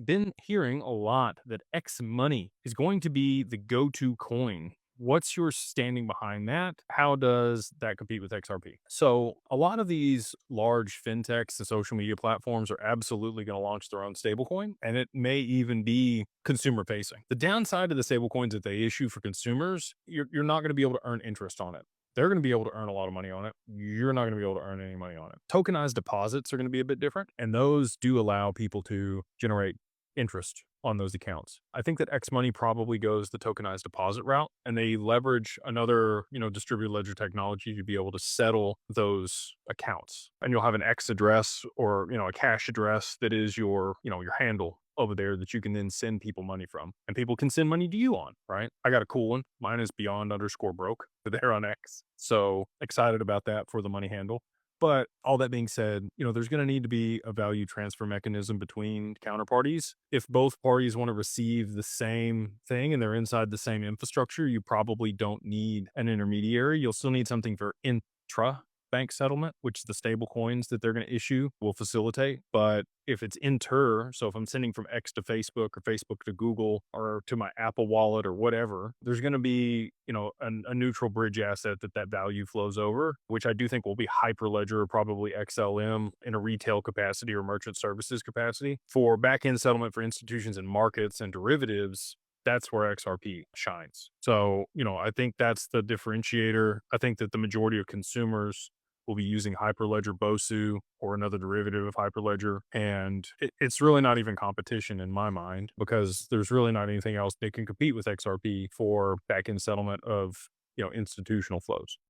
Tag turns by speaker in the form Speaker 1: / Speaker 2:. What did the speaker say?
Speaker 1: been hearing a lot that X money is going to be the go-to coin. What's your standing behind that? How does that compete with XRP? So, a lot of these large fintechs and social media platforms are absolutely going to launch their own stablecoin, and it may even be consumer facing. The downside of the stablecoins that they issue for consumers, you're not going to be able to earn interest on it. They're going to be able to earn a lot of money on it. You're not going to be able to earn any money on it. Tokenized deposits are going to be a bit different, and those do allow people to generate interest on those accounts. I think that X Money probably goes the tokenized deposit route, and they leverage another, distributed ledger technology to be able to settle those accounts. And you'll have an X address or, a cash address that is your handle over there that you can then send people money from, and people can send money to you on, right? I got a cool one. Mine is beyond_broke there on X. So excited about that for the money handle. But all that being said, there's going to need to be a value transfer mechanism between counterparties. If both parties want to receive the same thing and they're inside the same infrastructure, you probably don't need an intermediary. You'll still need something for intra bank settlement, which the stable coins that they're going to issue will facilitate. But if it's inter, so if I'm sending from X to Facebook or Facebook to Google or to my Apple wallet or whatever, there's going to be, a neutral bridge asset that value flows over, which I do think will be Hyperledger or probably XLM in a retail capacity or merchant services capacity. For back end settlement for institutions and markets and derivatives, that's where XRP shines. So, I think that's the differentiator. I think that the majority of consumers will be using Hyperledger BOSU or another derivative of Hyperledger. And it's really not even competition in my mind because there's really not anything else that can compete with XRP for back end settlement of, institutional flows.